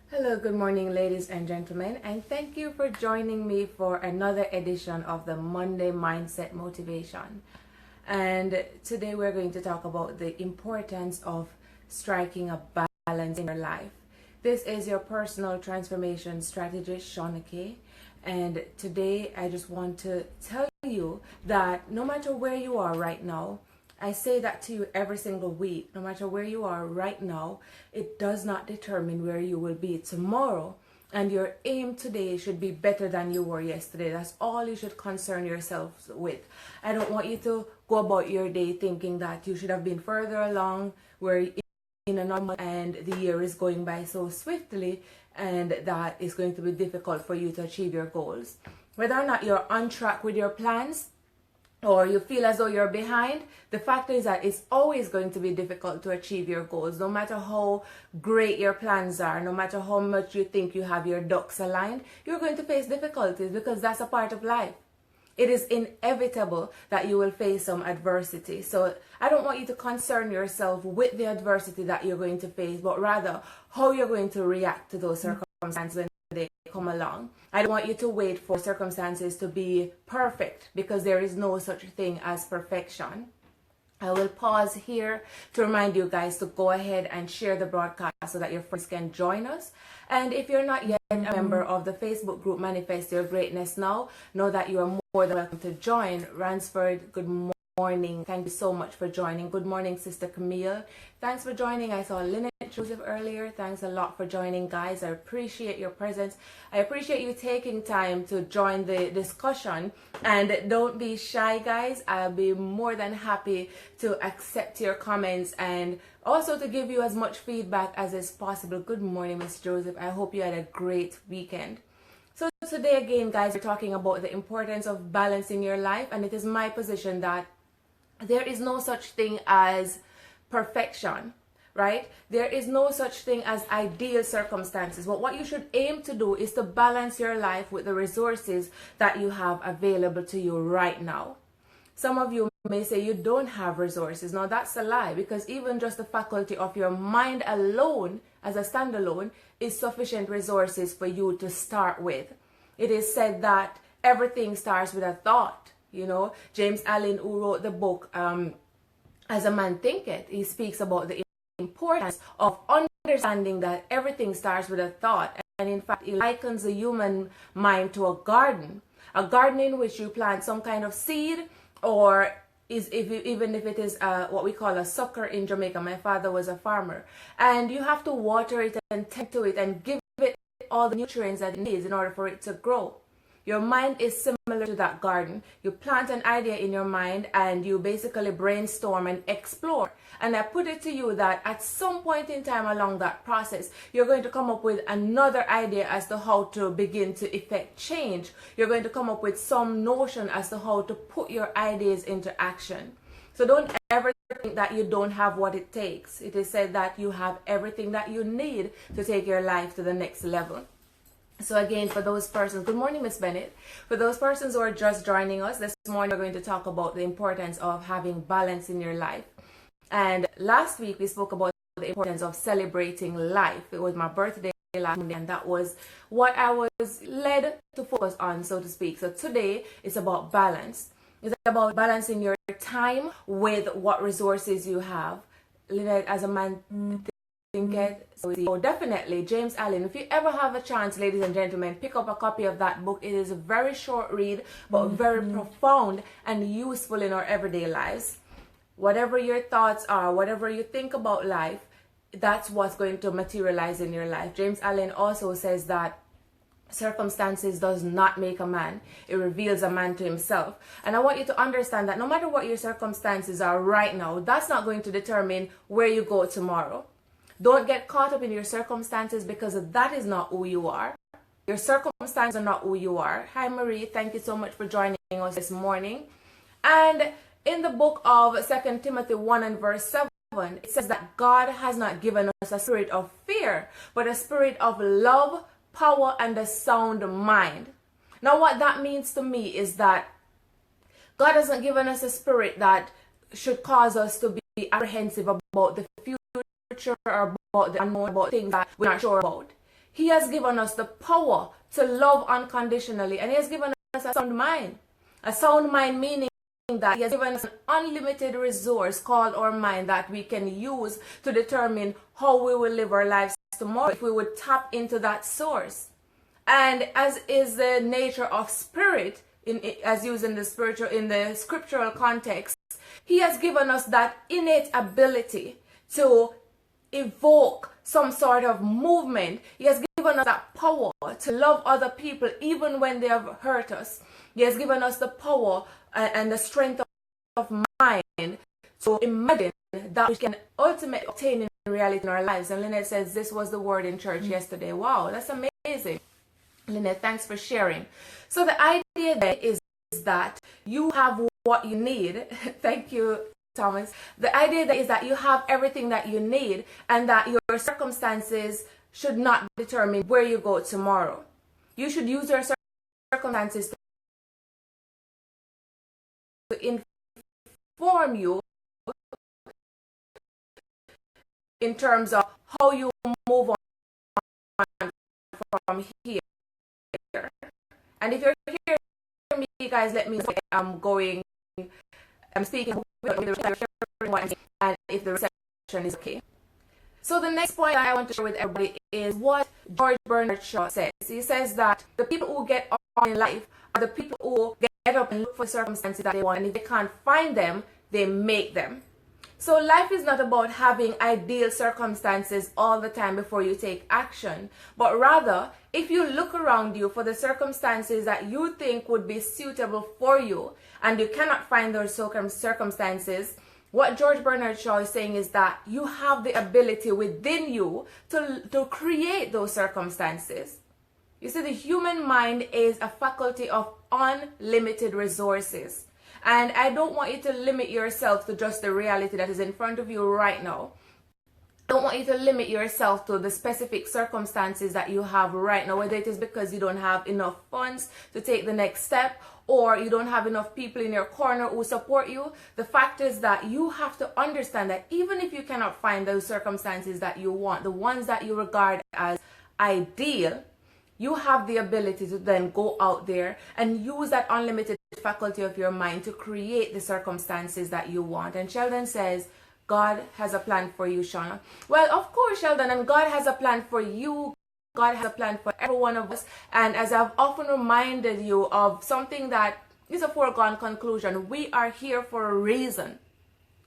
Hello, good morning, ladies and gentlemen, and thank you for joining me for another edition of the Monday Mindset Motivation. And today we're going to talk about the importance of striking a balance in your life. This is your personal transformation strategist, Shauna-Kaye, and today I just want to tell you that no matter where you are right now, I say that to you every single week. No matter where you are right now, it does not determine where you will be tomorrow. And your aim today should be better than you were yesterday. That's all you should concern yourselves with. I don't want you to go about your day thinking that you should have been further along, where in a normal and the year is going by so swiftly, and that is going to be difficult for you to achieve your goals. Whether or not you're on track with your plans, or you feel as though you're behind, the fact is that it's always going to be difficult to achieve your goals. No matter how great your plans are, no matter how much you think you have your ducks aligned, you're going to face difficulties because that's a part of life. It is inevitable that you will face some adversity. So I don't want you to concern yourself with the adversity that you're going to face, but rather how you're going to react to those circumstances when they come along. I don't want you to wait for circumstances to be perfect, because there is no such thing as perfection. I will pause here to remind you guys to go ahead and share the broadcast so that your friends can join us. And if you're not yet a member of the Facebook group Manifest Your Greatness Now, know that you are more than welcome to join. Ransford, good morning. Thank you so much for joining. Good morning, Sister Camille. Thanks for joining. I saw Lynette Joseph earlier. Thanks a lot for joining, guys. I appreciate your presence. I appreciate you taking time to join the discussion. And don't be shy, guys. I'll be more than happy to accept your comments and also to give you as much feedback as is possible. Good morning, Miss Joseph. I hope you had a great weekend. So today again, guys, we're talking about the importance of balancing your life. And it is my position that there is no such thing as perfection, right? There is no such thing as ideal circumstances. But what you should aim to do is to balance your life with the resources that you have available to you right now. Some of you may say you don't have resources. Now that's a lie, because even just the faculty of your mind alone as a standalone is sufficient resources for you to start with. It is said that everything starts with a thought. You know, James Allen, who wrote the book As a Man Thinketh, he speaks about the importance of understanding that everything starts with a thought. And in fact, he likens the human mind to a garden in which you plant some kind of seed, or even if it is what we call a sucker in Jamaica. My father was a farmer, and you have to water it and tend to it and give it all the nutrients that it needs in order for it to grow. Your mind is similar to that garden. You plant an idea in your mind and you basically brainstorm and explore. And I put it to you that at some point in time along that process, you're going to come up with another idea as to how to begin to effect change. You're going to come up with some notion as to how to put your ideas into action. So don't ever think that you don't have what it takes. It is said that you have everything that you need to take your life to the next level. So again, for those persons, good morning, Miss Bennett. For those persons who are just joining us, this morning we're going to talk about the importance of having balance in your life. And last week we spoke about the importance of celebrating life. It was my birthday last Monday, and that was what I was led to focus on, so to speak. So today it's about balance. It's about balancing your time with what resources you have. Lynette, as a man so definitely, James Allen, if you ever have a chance, ladies and gentlemen, pick up a copy of that book. It is a very short read, but very profound and useful in our everyday lives. Whatever your thoughts are, whatever you think about life, that's what's going to materialize in your life. James Allen also says that circumstances does not make a man. It reveals a man to himself. And I want you to understand that no matter what your circumstances are right now, that's not going to determine where you go tomorrow. Don't get caught up in your circumstances, because that is not who you are. Your circumstances are not who you are. Hi, Marie. Thank you so much for joining us this morning. And in the book of 2 Timothy 1 and verse 7, it says that God has not given us a spirit of fear, but a spirit of love, power, and a sound mind. Now, what that means to me is that God hasn't given us a spirit that should cause us to be apprehensive about the future or about the unknown, about things that we're not sure about. He has given us the power to love unconditionally, and He has given us a sound mind. A sound mind meaning that He has given us an unlimited resource called our mind that we can use to determine how we will live our lives tomorrow if we would tap into that source. And as is the nature of spirit, as used in the scriptural context, He has given us that innate ability to evoke some sort of movement. He has given us that power to love other people even when they have hurt us. He has given us the power and the strength of mind to imagine that we can ultimately obtain in reality in our lives. And Lynette says this was the word in church yesterday. Wow, that's amazing. Lynette, thanks for sharing. So the idea there is that you have what you need. Thank you, Thomas. The idea there is that you have everything that you need, and that your circumstances should not determine where you go tomorrow. You should use your circumstances to inform you in terms of how you move on from here. And if you're hearing me, guys, let me know I'm speaking and if the reception is okay. So the next point I want to share with everybody is what George Bernard Shaw says. He says that the people who get on in life are the people who get up and look for circumstances that they want, and if they can't find them, they make them. So life is not about having ideal circumstances all the time before you take action, but rather, if you look around you for the circumstances that you think would be suitable for you, and you cannot find those circumstances, what George Bernard Shaw is saying is that you have the ability within you to create those circumstances. You see, the human mind is a faculty of unlimited resources. And I don't want you to limit yourself to just the reality that is in front of you right now. I don't want you to limit yourself to the specific circumstances that you have right now, whether it is because you don't have enough funds to take the next step, or you don't have enough people in your corner who support you. The fact is that you have to understand that even if you cannot find those circumstances that you want, the ones that you regard as ideal, you have the ability to then go out there and use that unlimited faculty of your mind to create the circumstances that you want. And Sheldon says, God has a plan for you, Shauna. Well, of course, Sheldon, and God has a plan for you. God has a plan for every one of us. And as I've often reminded you of something that is a foregone conclusion, we are here for a reason.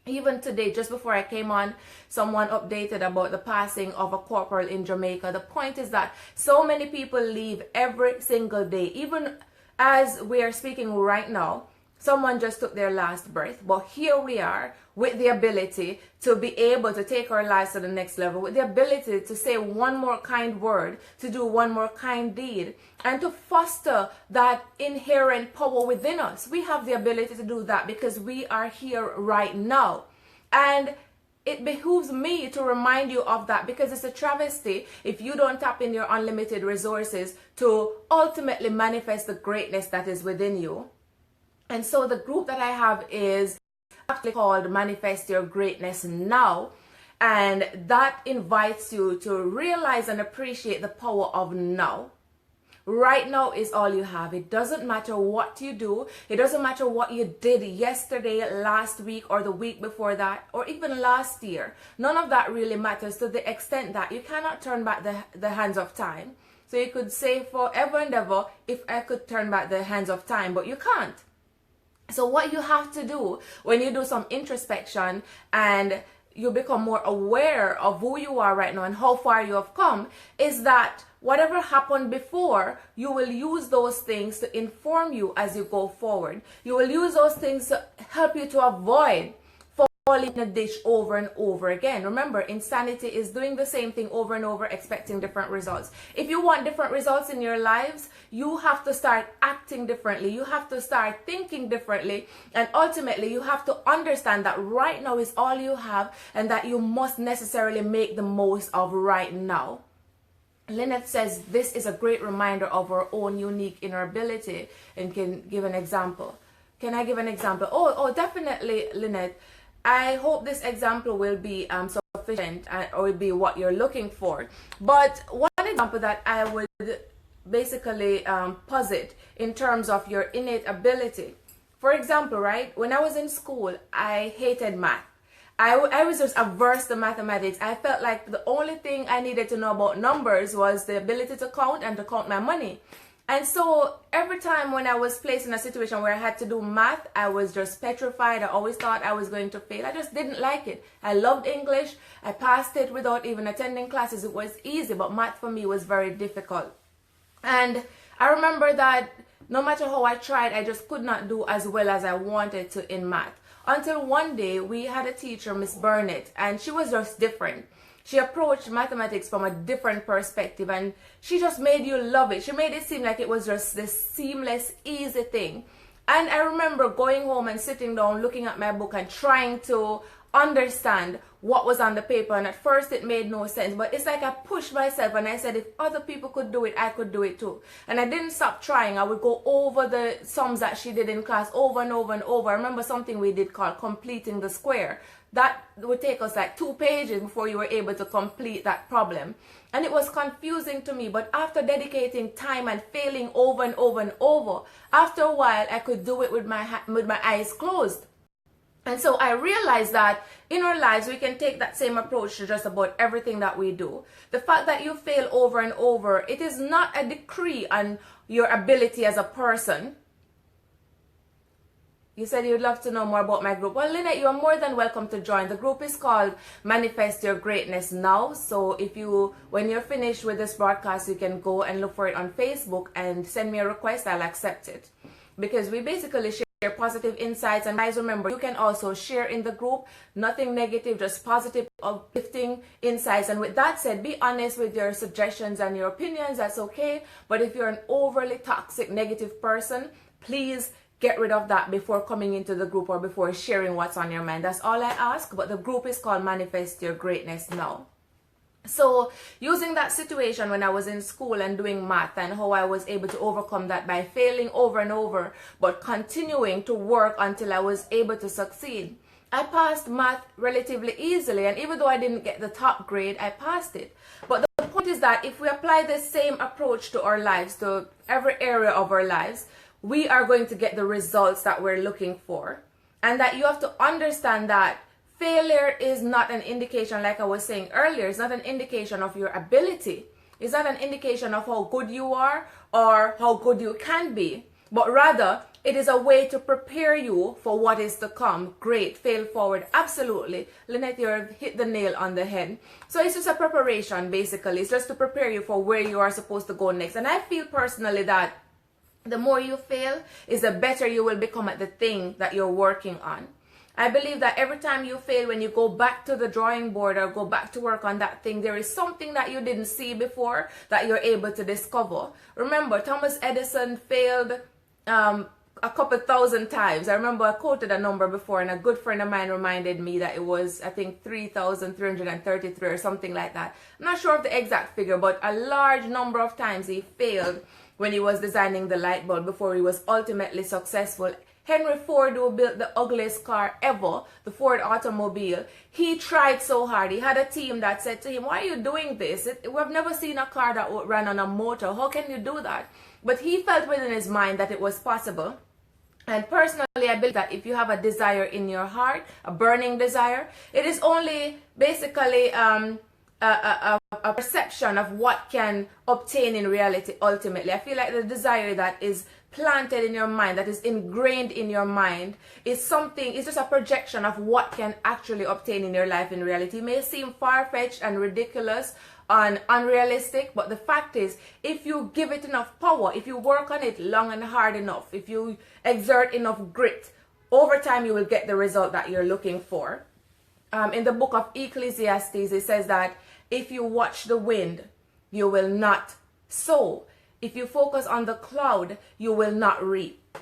Even today, just before I came on, someone updated about the passing of a corporal in Jamaica. The point is that so many people leave every single day. Even as we are speaking right now, someone just took their last breath. But here we are with the ability to be able to take our lives to the next level, with the ability to say one more kind word, to do one more kind deed, and to foster that inherent power within us. We have the ability to do that because we are here right now. And it behooves me to remind you of that, because it's a travesty if you don't tap in your unlimited resources to ultimately manifest the greatness that is within you. And so the group that I have is actually called Manifest Your Greatness Now. And that invites you to realize and appreciate the power of now. Right now is all you have. It doesn't matter what you do. It doesn't matter what you did yesterday, last week, or the week before that, or even last year. None of that really matters, to the extent that you cannot turn back the hands of time. So you could say forever and ever, if I could turn back the hands of time, but you can't. So what you have to do when you do some introspection and you become more aware of who you are right now and how far you have come, is that whatever happened before, you will use those things to inform you as you go forward. You will use those things to help you to avoid falling in a ditch over and over again. Remember, insanity is doing the same thing over and over, expecting different results. If you want different results in your lives, you have to start acting differently. You have to start thinking differently. And ultimately, you have to understand that right now is all you have, and that you must necessarily make the most of right now. Lynette says this is a great reminder of our own unique inner ability, and can give an example. Can I give an example? Oh, definitely, Lynette. I hope this example will be sufficient, or will be what you're looking for. But one example example that I would basically posit in terms of your innate ability. For example, right, when I was in school, I hated math. I was just averse to mathematics. I felt like the only thing I needed to know about numbers was the ability to count and to count my money. And so every time when I was placed in a situation where I had to do math, I was just petrified. I always thought I was going to fail. I just didn't like it. I loved English. I passed it without even attending classes. It was easy, but math for me was very difficult. And I remember that no matter how I tried, I just could not do as well as I wanted to in math. Until one day we had a teacher, Miss Burnett, and she was just different. She approached mathematics from a different perspective, and she just made you love it. She made it seem like it was just this seamless, easy thing. And I remember going home and sitting down, looking at my book and trying to understand what was on the paper. And at first it made no sense, but it's like I pushed myself and I said, if other people could do it, I could do it too. And I didn't stop trying. I would go over the sums that she did in class over and over and over. I remember something we did called completing the square. That would take us like 2 pages before you were able to complete that problem. And it was confusing to me, but after dedicating time and failing over and over and over, after a while I could do it with my eyes closed. And so I realized that in our lives, we can take that same approach to just about everything that we do. The fact that you fail over and over, it is not a decree on your ability as a person. You said you'd love to know more about my group. Well, Lynette, you are more than welcome to join. The group is called Manifest Your Greatness Now. So when you're finished with this broadcast, you can go and look for it on Facebook and send me a request. I'll accept it. Because we basically share positive insights. And guys, remember, you can also share in the group. Nothing negative, just positive, uplifting insights. And with that said, be honest with your suggestions and your opinions. That's okay. But if you're an overly toxic, negative person, please get rid of that before coming into the group or before sharing what's on your mind. That's all I ask. But the group is called Manifest Your Greatness Now. So using that situation when I was in school and doing math and how I was able to overcome that by failing over and over, but continuing to work until I was able to succeed. I passed math relatively easily, and even though I didn't get the top grade, I passed it. But the point is that if we apply the same approach to our lives, to every area of our lives, we are going to get the results that we're looking for. And that you have to understand that failure is not an indication, like I was saying earlier, it's not an indication of your ability. It's not an indication of how good you are or how good you can be. But rather, it is a way to prepare you for what is to come. Great, fail forward, absolutely. Lynette, you've hit the nail on the head. So it's just a preparation, basically. It's just to prepare you for where you are supposed to go next. And I feel personally that the more you fail is the better you will become at the thing that you're working on. I believe that every time you fail, when you go back to the drawing board or go back to work on that thing, there is something that you didn't see before that you're able to discover. Remember, Thomas Edison failed a couple thousand times. I remember I quoted a number before, and a good friend of mine reminded me that it was, I think, 3,333 or something like that. I'm not sure of the exact figure, but a large number of times he failed when he was designing the light bulb before he was ultimately successful. Henry Ford, who built the ugliest car ever, the Ford automobile, he tried so hard. He had a team that said to him, why are you doing this? We've never seen a car that ran on a motor. How can you do that? But he felt within his mind that it was possible. And personally, I believe that if you have a desire in your heart, a burning desire, it is only basically a perception of what can obtain in reality ultimately. I feel like the desire that is planted in your mind, that is ingrained in your mind, is something, it's just a projection of what can actually obtain in your life in reality. It may seem far-fetched and ridiculous and unrealistic, but the fact is, if you give it enough power, if you work on it long and hard enough, if you exert enough grit, over time you will get the result that you're looking for. In the book of Ecclesiastes, it says that if you watch the wind, you will not sow. If you focus on the cloud, you will not reap.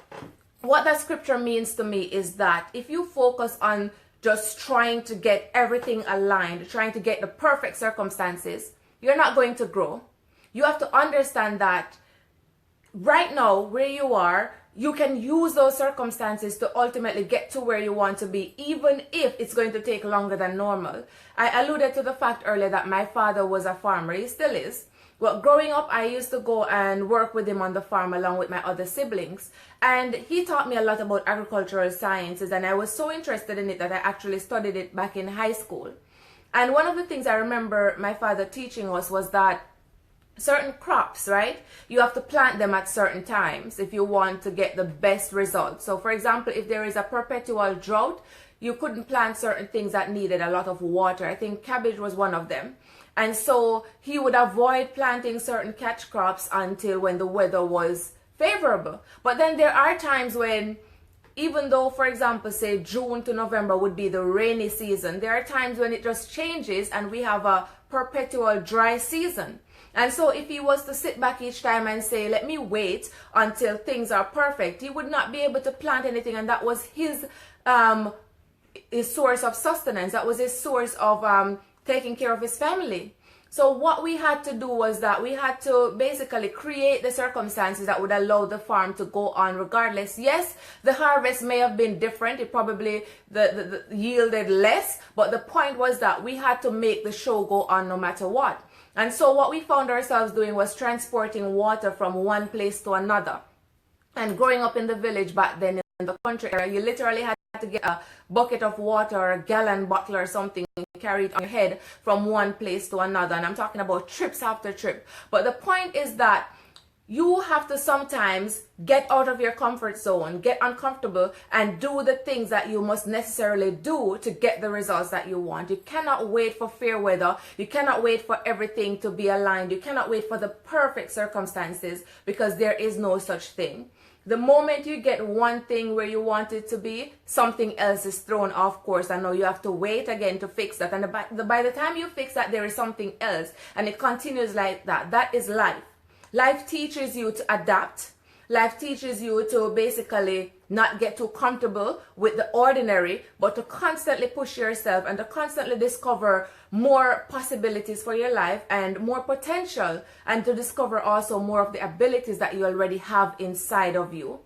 What that scripture means to me is that if you focus on just trying to get everything aligned, trying to get the perfect circumstances, you're not going to grow. You have to understand that right now, where you are, you can use those circumstances to ultimately get to where you want to be, even if it's going to take longer than normal. I alluded to the fact earlier that my father was a farmer. He still is. Well, growing up, I used to go and work with him on the farm along with my other siblings. And he taught me a lot about agricultural sciences, and I was so interested in it that I actually studied it back in high school. And one of the things I remember my father teaching us was that certain crops, right, you have to plant them at certain times if you want to get the best results. So for example, if there is a perpetual drought, you couldn't plant certain things that needed a lot of water. I think cabbage was one of them. And so he would avoid planting certain catch crops until when the weather was favorable. But then there are times when, even though, for example, say June to November would be the rainy season, there are times when it just changes and we have a perpetual dry season. And so if he was to sit back each time and say, let me wait until things are perfect, he would not be able to plant anything. And that was his source of sustenance. That was his source of taking care of his family. So what we had to do was that we had to basically create the circumstances that would allow the farm to go on regardless. Yes, the harvest may have been different. It probably the yielded less. But the point was that we had to make the show go on no matter what. And so what we found ourselves doing was transporting water from one place to another. And growing up in the village back then in the country area, you literally had to get a bucket of water or a gallon bottle or something carried on your head from one place to another. And I'm talking about trips after trip. But the point is that you have to sometimes get out of your comfort zone, get uncomfortable, and do the things that you must necessarily do to get the results that you want. You cannot wait for fair weather. You cannot wait for everything to be aligned. You cannot wait for the perfect circumstances, because there is no such thing. The moment you get one thing where you want it to be, something else is thrown off course. I know you have to wait again to fix that. And by the time you fix that, there is something else. And it continues like that. That is life. Life teaches you to adapt. Life teaches you to basically not get too comfortable with the ordinary, but to constantly push yourself and to constantly discover more possibilities for your life and more potential, and to discover also more of the abilities that you already have inside of you.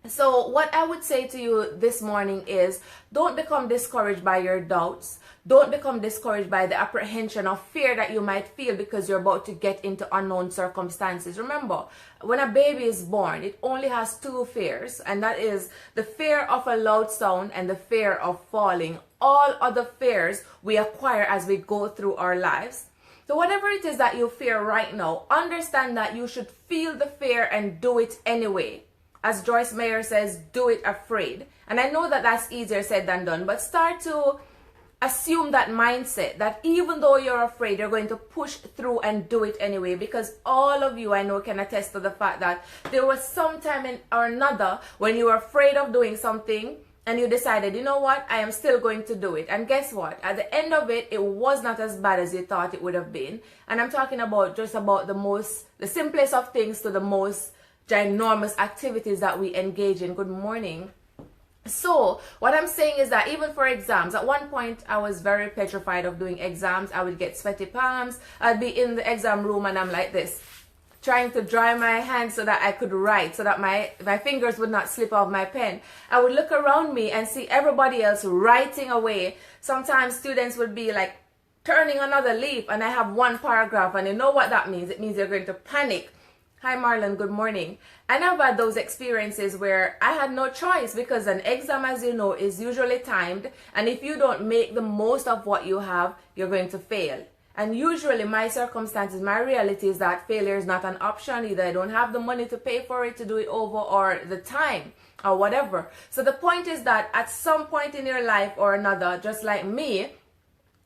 So what I would say to you this morning is, don't become discouraged by your doubts. Don't become discouraged by the apprehension or fear that you might feel because you're about to get into unknown circumstances. Remember, when a baby is born, it only has two fears, and that is the fear of a loud sound and the fear of falling. All other fears we acquire as we go through our lives. So whatever it is that you fear right now, understand that you should feel the fear and do it anyway. As Joyce Meyer says, do it afraid. And I know that that's easier said than done, but start to assume that mindset that even though you're afraid, you're going to push through and do it anyway, because all of you I know can attest to the fact that there was some time or another when you were afraid of doing something and you decided, you know what, I am still going to do it. And guess what? At the end of it, it was not as bad as you thought it would have been. And I'm talking about just about the simplest of things to the most ginormous activities that we engage in. Good morning. So what I'm saying is that even for exams, at one point I was very petrified of doing exams. I would get sweaty palms. I'd be in the exam room and I'm like this, trying to dry my hands so that I could write, so that my fingers would not slip off my pen. I would look around me and see everybody else writing away. Sometimes students would be like turning another leaf and I have one paragraph, and you know what that means? It means you're going to panic. Hi Marlon, good morning. And I've had those experiences where I had no choice, because an exam, as you know, is usually timed, and if you don't make the most of what you have, you're going to fail. And usually my circumstances, my reality is that failure is not an option. Either I don't have the money to pay for it, to do it over, or the time or whatever. So the point is that at some point in your life or another, just like me,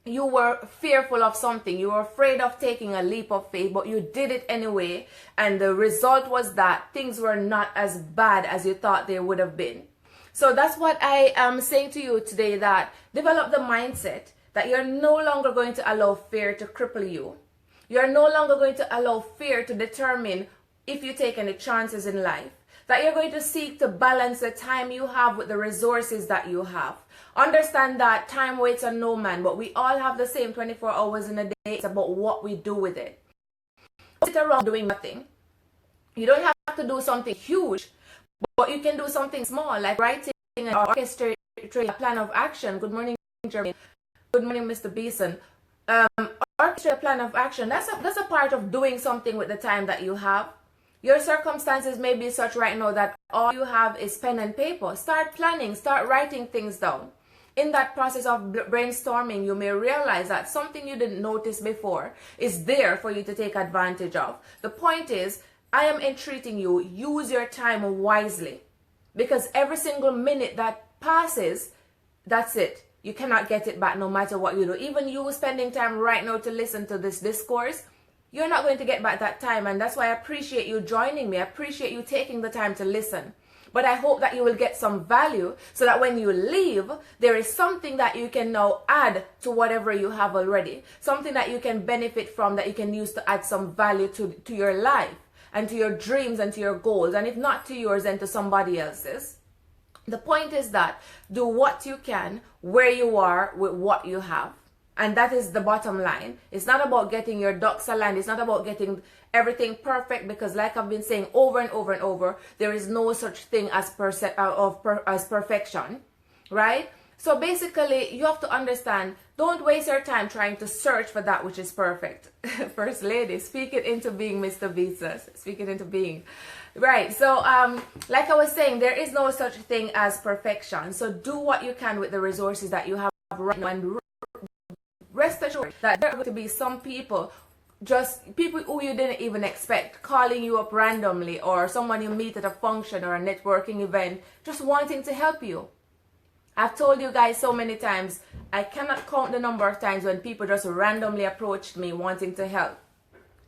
you were fearful of something. You were afraid of taking a leap of faith, but you did it anyway. And the result was that things were not as bad as you thought they would have been. So that's what I am saying to you today, that develop the mindset that you're no longer going to allow fear to cripple you. You're no longer going to allow fear to determine if you take any chances in life. That you're going to seek to balance the time you have with the resources that you have. Understand that time waits on no man, but we all have the same 24 hours in a day. It's about what we do with it. Don't sit around doing nothing. You don't have to do something huge, but you can do something small, like writing and orchestrating a plan of action. Good morning, Jeremy. Good morning, Mr. Beeson. orchestrate a plan of action. That's a part of doing something with the time that you have. Your circumstances may be such right now that all you have is pen and paper. Start planning, start writing things down. In that process of brainstorming, you may realize that something you didn't notice before is there for you to take advantage of. The point is, I am entreating you, use your time wisely. Because every single minute that passes, that's it. You cannot get it back no matter what you do. Even you spending time right now to listen to this discourse, you're not going to get back that time. And that's why I appreciate you joining me. I appreciate you taking the time to listen. But I hope that you will get some value so that when you leave, there is something that you can now add to whatever you have already. Something that you can benefit from, that you can use to add some value to your life and to your dreams and to your goals. And if not to yours, then to somebody else's. The point is that do what you can where you are with what you have. And that is the bottom line. It's not about getting your ducks aligned. It's not about getting everything perfect, because like I've been saying over and over and over, there is no such thing as perfection, right? So basically, you have to understand, don't waste your time trying to search for that which is perfect. First lady, speak it into being, Mr. Visas. Speak it into being. Right, so like I was saying, there is no such thing as perfection. So do what you can with the resources that you have right now, and rest assured that there are going to be some people, just people who you didn't even expect, calling you up randomly, or someone you meet at a function or a networking event, just wanting to help you. I've told you guys so many times, I cannot count the number of times when people just randomly approached me wanting to help.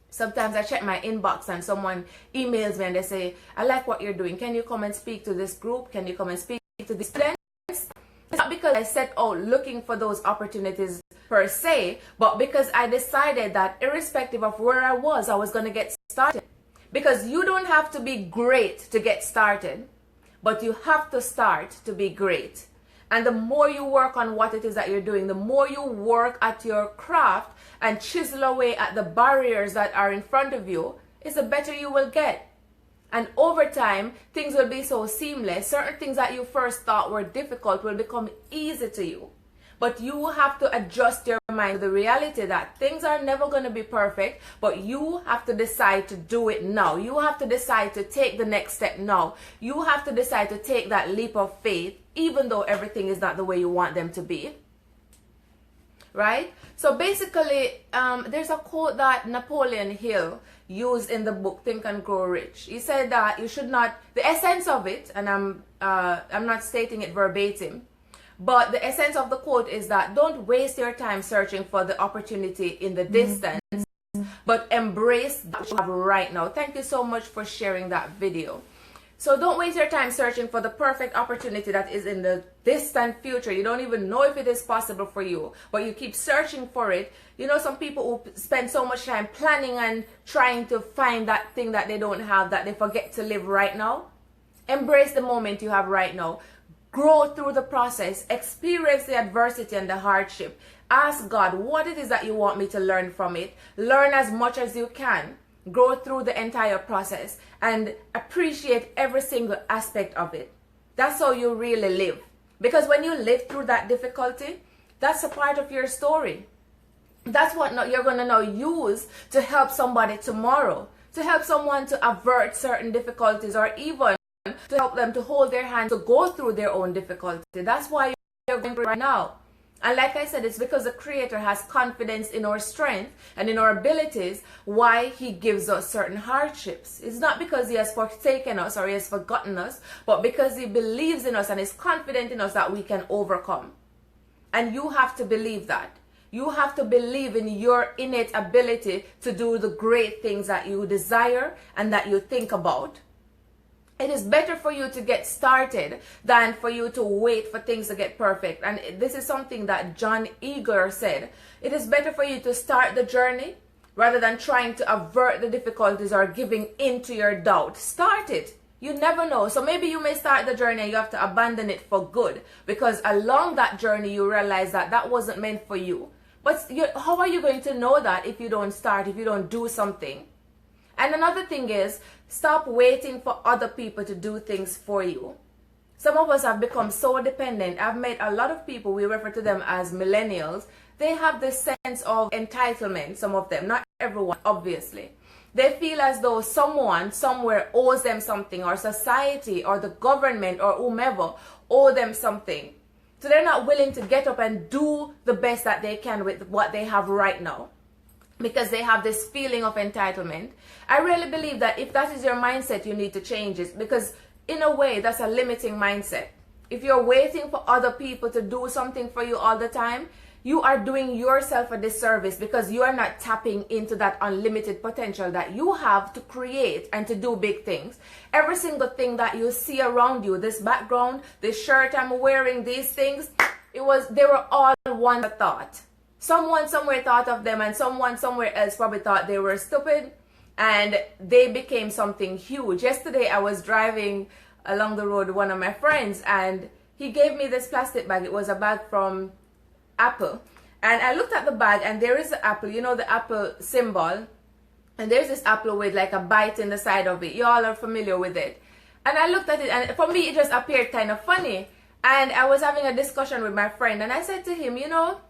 Sometimes I check my inbox and someone emails me and they say, I like what you're doing. Can you come and speak to this group? Can you come and speak to these students? It's not because I set out looking for those opportunities per se, but because I decided that irrespective of where I was going to get started. Because you don't have to be great to get started, but you have to start to be great. And the more you work on what it is that you're doing, the more you work at your craft and chisel away at the barriers that are in front of you, is the better you will get. And over time, things will be so seamless. Certain things that you first thought were difficult will become easy to you. But you have to adjust your mind to the reality that things are never going to be perfect, but you have to decide to do it now. You have to decide to take the next step now. You have to decide to take that leap of faith, even though everything is not the way you want them to be. Right? So basically, there's a quote that Napoleon Hill used in the book Think and Grow Rich. He said that you should not, the essence of it, and I'm not stating it verbatim, but the essence of the quote is that don't waste your time searching for the opportunity in the distance, but embrace what you have right now. Thank you so much for sharing that video. So don't waste your time searching for the perfect opportunity that is in the distant future. You don't even know if it is possible for you, but you keep searching for it. You know, some people who spend so much time planning and trying to find that thing that they don't have, that they forget to live right now. Embrace the moment you have right now. Grow through the process. Experience the adversity and the hardship. Ask God what it is that you want me to learn from it. Learn as much as you can. Grow through the entire process and appreciate every single aspect of it. That's how you really live. Because when you live through that difficulty, that's a part of your story. That's what you're going to now use to help somebody tomorrow, to help someone to avert certain difficulties, or even to help them to hold their hand to go through their own difficulty. That's why you're going through right now. And like I said, it's because the Creator has confidence in our strength and in our abilities why He gives us certain hardships. It's not because He has forsaken us or He has forgotten us, but because He believes in us and is confident in us that we can overcome. And you have to believe that. You have to believe in your innate ability to do the great things that you desire and that you think about. It is better for you to get started than for you to wait for things to get perfect. And this is something that John Eager said. It is better for you to start the journey rather than trying to avert the difficulties or giving in to your doubt. Start it. You never know. So maybe you may start the journey and you have to abandon it for good, because along that journey you realize that that wasn't meant for you. But how are you going to know that if you don't start, if you don't do something? And another thing is, stop waiting for other people to do things for you. Some of us have become so dependent. I've met a lot of people, we refer to them as millennials. they have this sense of entitlement, some of them, not everyone, obviously. They feel as though someone somewhere owes them something, or society or the government or whomever owe them something. So they're not willing to get up and do the best that they can with what they have right now, because they have this feeling of entitlement. I really believe that if that is your mindset, you need to change it, because in a way, that's a limiting mindset. If you're waiting for other people to do something for you all the time, you are doing yourself a disservice, because you are not tapping into that unlimited potential that you have to create and to do big things. Every single thing that you see around you, this background, this shirt I'm wearing, these things, they were all one thought. Someone somewhere thought of them, and someone somewhere else probably thought they were stupid, and they became something huge. Yesterday I was driving along the road with one of my friends, and he gave me this plastic bag. It was a bag from Apple, and I looked at the bag, and there is the apple, you know, the apple symbol, and there's this apple with like a bite in the side of it. You all are familiar with it. And I looked at it, and for me it just appeared kind of funny, and I was having a discussion with my friend, and I said to him, you know,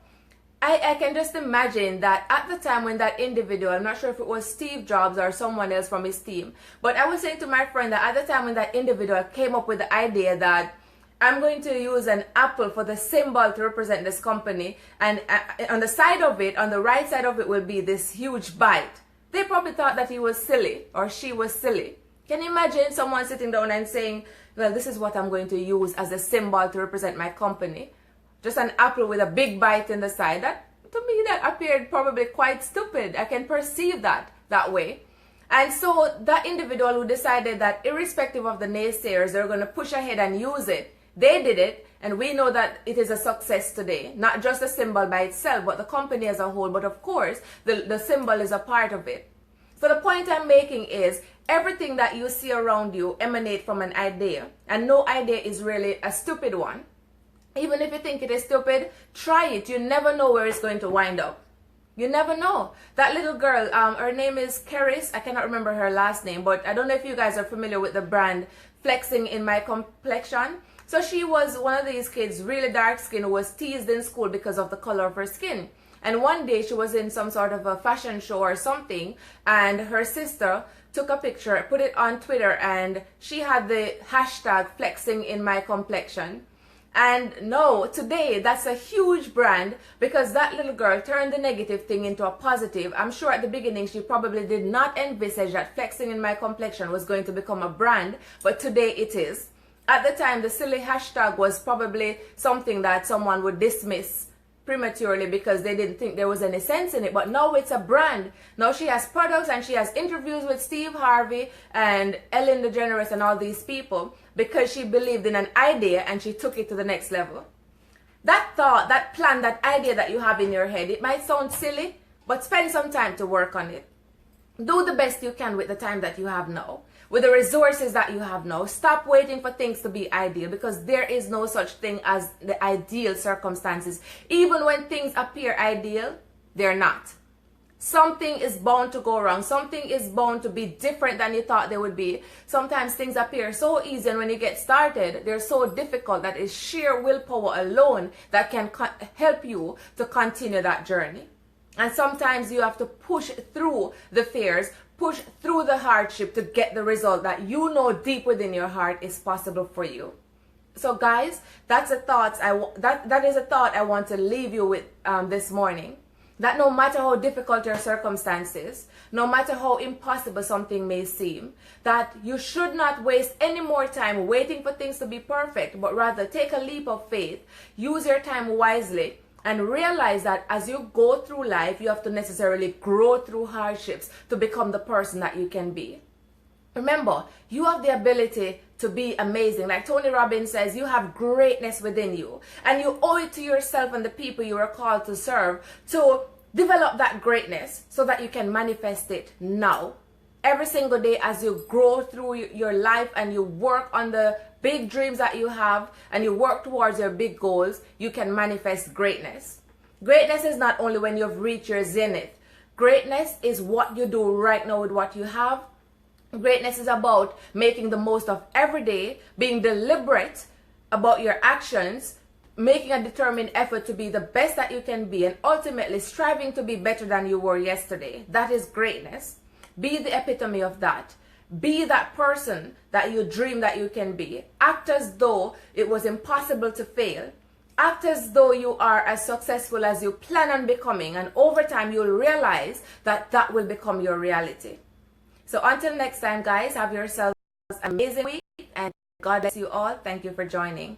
I can just imagine that at the time when that individual, I'm not sure if it was Steve Jobs or someone else from his team, but I was saying to my friend that at the time when that individual came up with the idea that I'm going to use an apple for the symbol to represent this company, and on the side of it, on the right side of it, will be this huge bite, they probably thought that he was silly or she was silly. Can you imagine someone sitting down and saying, well, this is what I'm going to use as a symbol to represent my company? Just an apple with a big bite in the side. That, to me, that appeared probably quite stupid. I can perceive that way. And so that individual who decided that irrespective of the naysayers, they're going to push ahead and use it, they did it, and we know that it is a success today. Not just the symbol by itself, but the company as a whole. But of course, the symbol is a part of it. So the point I'm making is, everything that you see around you emanate from an idea. And no idea is really a stupid one. Even if you think it is stupid, try it. You never know where it's going to wind up. You never know. That little girl, her name is Keris. I cannot remember her last name, but I don't know if you guys are familiar with the brand Flexing in My Complexion. So she was one of these kids, really dark skin, who was teased in school because of the color of her skin. And one day she was in some sort of a fashion show or something, and her sister took a picture, put it on Twitter, and she had the hashtag Flexing in My Complexion. And no, today that's a huge brand, because that little girl turned the negative thing into a positive. I'm sure at the beginning she probably did not envisage that Flexing in My Complexion was going to become a brand, but today it is. At the time, the silly hashtag was probably something that someone would dismiss prematurely because they didn't think there was any sense in it, but now it's a brand. Now she has products, and she has interviews with Steve Harvey and Ellen DeGeneres and all these people, because she believed in an idea and she took it to the next level. That thought, that plan, that idea that you have in your head, it might sound silly, but spend some time to work on it. Do the best you can with the time that you have now, with the resources that you have now. Stop waiting for things to be ideal, because there is no such thing as the ideal circumstances. Even when things appear ideal, they're not. Something is bound to go wrong. Something is bound to be different than you thought they would be. Sometimes things appear so easy, and when you get started, they're so difficult that it's sheer willpower alone that can help you to continue that journey. And sometimes you have to push through the fears, push through the hardship to get the result that you know deep within your heart is possible for you. So guys, that's a thought that is a thought I want to leave you with this morning. That no matter how difficult your circumstances, no matter how impossible something may seem, that you should not waste any more time waiting for things to be perfect, but rather take a leap of faith, use your time wisely, and realize that as you go through life, you have to necessarily grow through hardships to become the person that you can be. Remember, you have the ability to be amazing. Like Tony Robbins says, you have greatness within you, and you owe it to yourself and the people you are called to serve to develop that greatness so that you can manifest it now. Every single day as you grow through your life and you work on the big dreams that you have and you work towards your big goals, you can manifest greatness. Greatness is not only when you've reached your zenith. Greatness is what you do right now with what you have. Greatness is about making the most of every day, being deliberate about your actions, making a determined effort to be the best that you can be, and ultimately striving to be better than you were yesterday. That is greatness. Be the epitome of that. Be that person that you dream that you can be. Act as though it was impossible to fail. Act as though you are as successful as you plan on becoming, and over time you'll realize that that will become your reality. So until next time, guys, have yourselves an amazing week, and God bless you all. Thank you for joining.